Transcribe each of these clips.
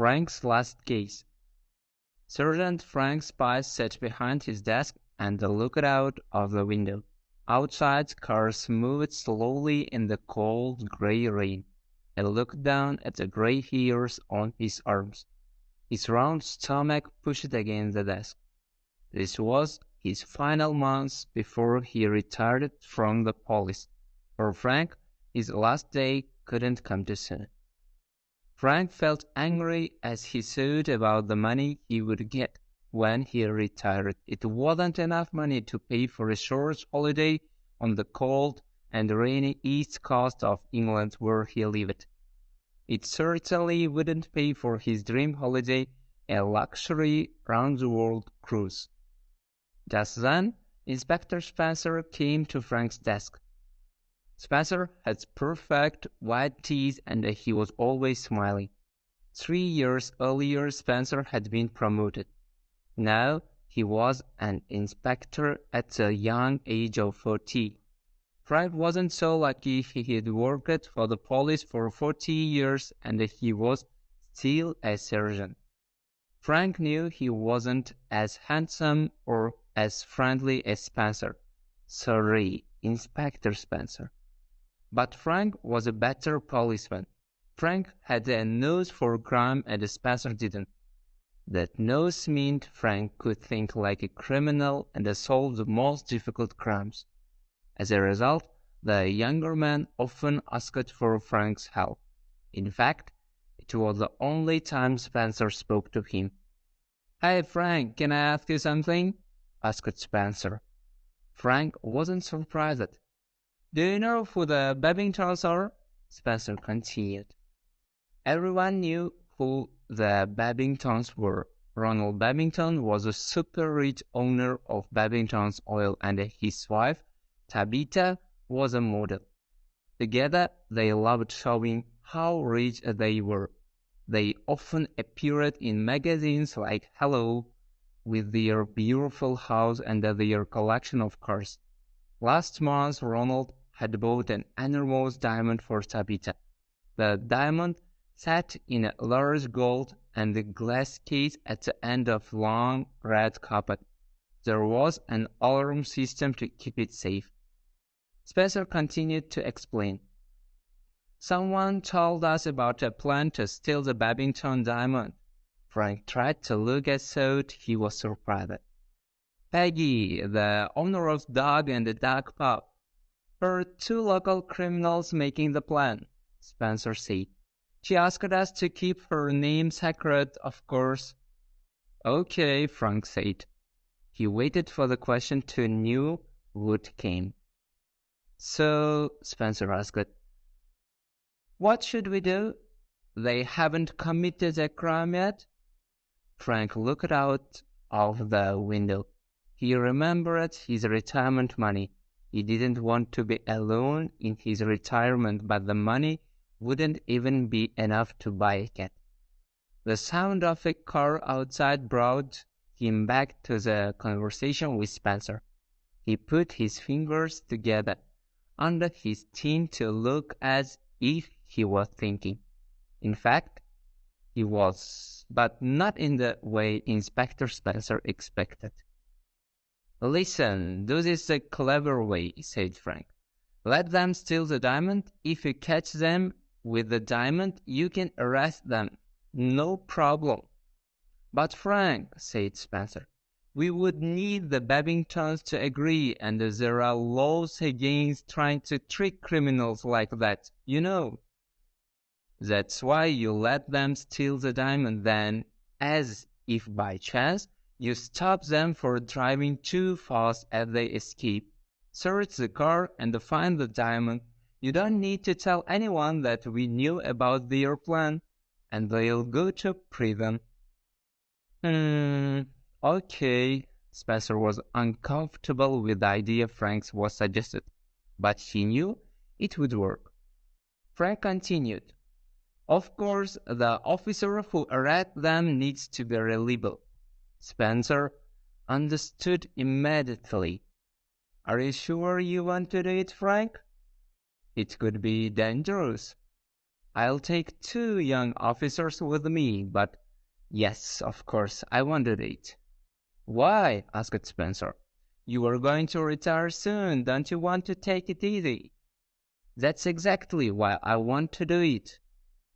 Frank's last case. Sergeant Frank Spice sat behind his desk and looked out of the window. Outside, cars moved slowly in the cold grey rain. He looked down at the grey hairs on his arms. His round stomach pushed against the desk. This was his final month before he retired from the police. For Frank, his last day couldn't come too soon. Frank felt angry as he thought about the money he would get when he retired. It wasn't enough money to pay for a short holiday on the cold and rainy east coast of England where he lived. It certainly wouldn't pay for his dream holiday, a luxury round-the-world cruise. Just then, Inspector Spencer came to Frank's desk. Spencer had perfect white teeth and he was always smiling. 3 years earlier, Spencer had been promoted. Now he was an inspector at the young age of 40. Frank wasn't so lucky. He had worked for the police for 40 years and he was still a sergeant. Frank knew he wasn't as handsome or as friendly as Spencer. Sorry, Inspector Spencer. But Frank was a better policeman. Frank had a nose for crime and Spencer didn't. That nose meant Frank could think like a criminal and solve the most difficult crimes. As a result, the younger man often asked for Frank's help. In fact, it was the only time Spencer spoke to him. "Hey Frank, can I ask you something?" asked Spencer. Frank wasn't surprised. "Do you know who the Babingtons are?" Spencer continued. Everyone knew who the Babingtons were. Ronald Babington was a super-rich owner of Babington's Oil and his wife, Tabitha, was a model. Together, they loved showing how rich they were. They often appeared in magazines like Hello, with their beautiful house and their collection of cars. Last month, Ronald had bought an enormous diamond for Tabitha. The diamond sat in a large gold and glass case at the end of long red carpet. There was an alarm system to keep it safe. Spencer continued to explain. "Someone told us about a plan to steal the Babington diamond." Frank tried to look as though he was surprised. "Peggy, the owner of Dog and the Dog Pub. Her 2 local criminals making the plan," Spencer said. "She asked us to keep her name secret, of course." "Okay," Frank said. He waited for the question to know what came. "So," Spencer asked, "what should we do? They haven't committed a crime yet?" Frank looked out of the window. He remembered his retirement money. He didn't want to be alone in his retirement, but the money wouldn't even be enough to buy a cat. The sound of a car outside brought him back to the conversation with Spencer. He put his fingers together under his chin to look as if he was thinking. In fact, he was, but not in the way Inspector Spencer expected. "Listen, this is a clever way," said Frank. "Let them steal the diamond. If you catch them with the diamond, you can arrest them. No problem." "But Frank," said Spencer, "we would need the Babingtons to agree, and there are laws against trying to trick criminals like that, you know." "That's why you let them steal the diamond then, as if by chance you stop them for driving too fast as they escape. Search the car and find the diamond. You don't need to tell anyone that we knew about their plan, and they'll go to prison." Okay. Spencer was uncomfortable with the idea Frank was suggested, but he knew it would work. Frank continued. "Of course, the officer who arrests them needs to be reliable." Spencer understood immediately. "Are you sure you want to do it, Frank? It could be dangerous." I'll take 2 young officers with me, but yes, of course, I wanted it. Why? Asked Spencer. You are going to retire soon. Don't you want to take it easy? That's exactly why I want to do it,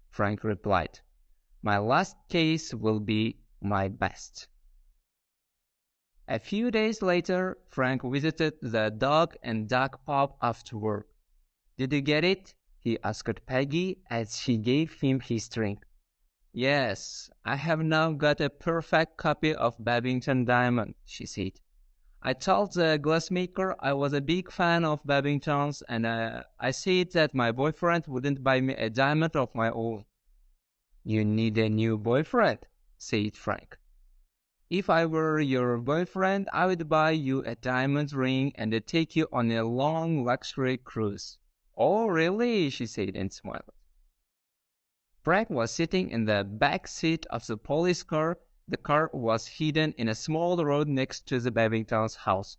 Frank replied. My last case will be my best. A few days later, Frank visited the dog and duck pub after work. Did you get it? He asked Peggy as she gave him his drink. Yes, I have now got a perfect copy of Babington Diamond, she said. I told the glassmaker I was a big fan of Babington's and I said that my boyfriend wouldn't buy me a diamond of my own. You need a new boyfriend, said Frank. If I were your boyfriend, I would buy you a diamond ring and take you on a long luxury cruise. Oh, really? She said and smiled. Frank was sitting in the back seat of the police car. The car was hidden in a small road next to the Babington's house.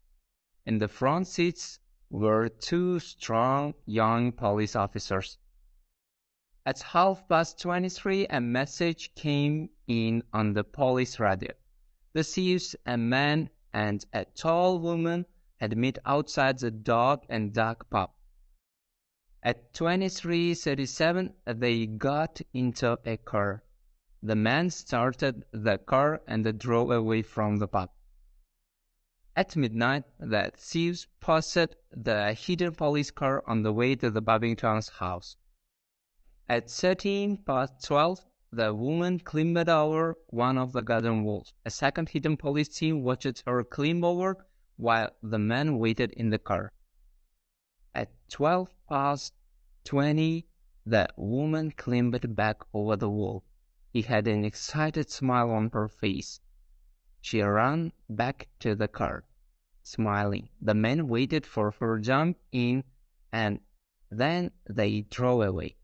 In the front seats were 2 strong young police officers. At 23:30, a message came in on the police radio. The thieves, a man and a tall woman, had met outside the dog and duck pub. At 23:37, they got into a car. The man started the car and drove away from the pub. At midnight, the thieves passed the hidden police car on the way to the Babington's house. At 12:13, the woman climbed over one of the garden walls. A second hidden police team watched her climb over while the man waited in the car. At 12:20, the woman climbed back over the wall. He had an excited smile on her face. She ran back to the car, smiling. The man waited for her to jump in, and then they drove away.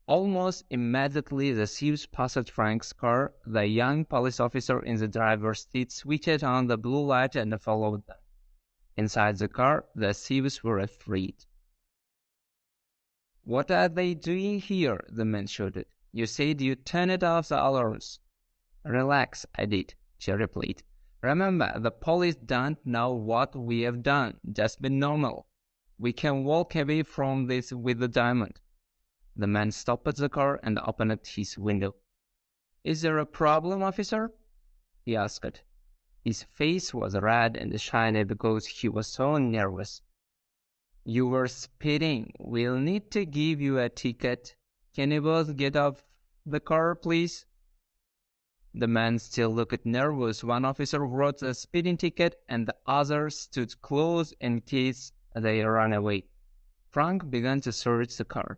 Almost immediately, the thieves passed Frank's car. The young police officer in the driver's seat switched on the blue light and followed them. Inside the car, the thieves were afraid. What are they doing here? The man shouted. You said you turned off the alarms. Relax, I did, she replied. Remember, the police don't know what we have done. Just be normal. We can walk away from this with the diamond. The man stopped the car and opened his window. Is there a problem, officer? He asked. His face was red and shiny because he was so nervous. You were speeding. We'll need to give you a ticket. Can you both get off the car, please? The man still looked nervous. One officer wrote the speeding ticket and the other stood close in case they ran away. Frank began to search the car.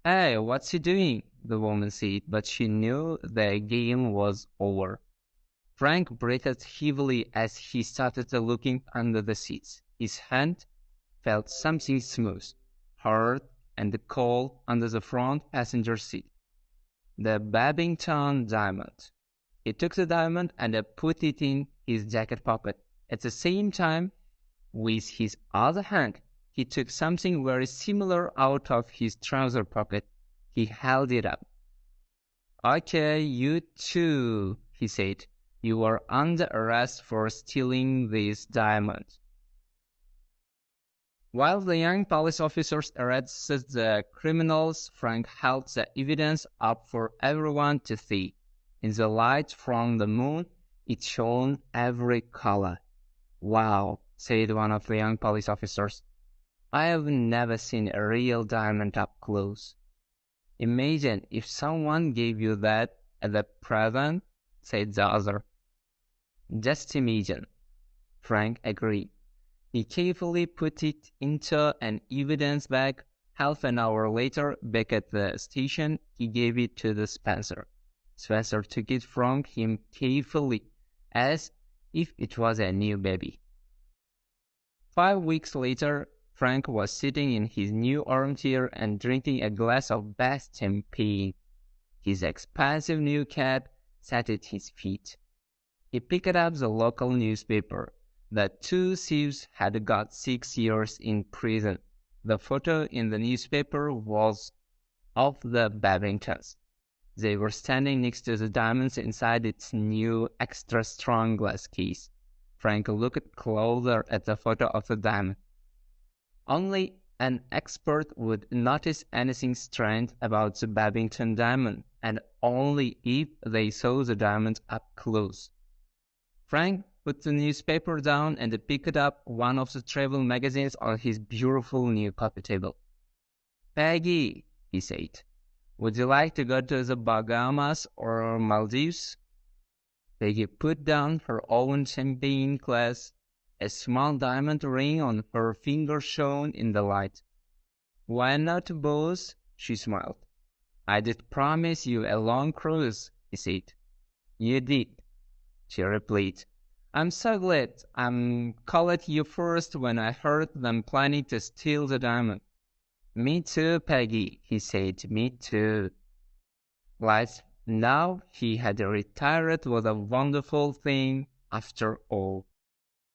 Hey, what's he doing? The woman said, but she knew the game was over. Frank breathed heavily as he started looking under the seats. His hand felt something smooth, hard, and cold under the front passenger seat. The Babington diamond. He took the diamond and put it in his jacket pocket. At the same time, with his other hand, he took something very similar out of his trouser pocket. He held it up. Okay, you two, he said. You are under arrest for stealing this diamond. While the young police officers arrested the criminals, Frank held the evidence up for everyone to see. In the light from the moon, it shone every color. Wow, said one of the young police officers. I have never seen a real diamond up close. Imagine if someone gave you that as a present, said the other. Just imagine, Frank agreed. He carefully put it into an evidence bag. Half an hour later, back at the station, he gave it to the Spencer. Spencer took it from him carefully, as if it was a new baby. 5 weeks later, Frank was sitting in his new armchair and drinking a glass of best champagne. His expensive new cat sat at his feet. He picked up the local newspaper. The 2 thieves had got 6 years in prison. The photo in the newspaper was of the Babingtons. They were standing next to the diamonds inside its new extra strong glass case. Frank looked closer at the photo of the diamond. Only an expert would notice anything strange about the Babington diamond, and only if they saw the diamond up close. Frank put the newspaper down and picked up one of the travel magazines on his beautiful new coffee table. "Peggy," he said, "would you like to go to the Bahamas or Maldives?" Peggy put down her own champagne glass. A small diamond ring on her finger shone in the light. "Why not both?" she smiled. "I did promise you a long cruise," he said. "You did," she replied. "I'm so glad. I called you first when I heard them planning to steal the diamond." "Me too, Peggy," he said. "Me too." Life now he had retired was a wonderful thing after all.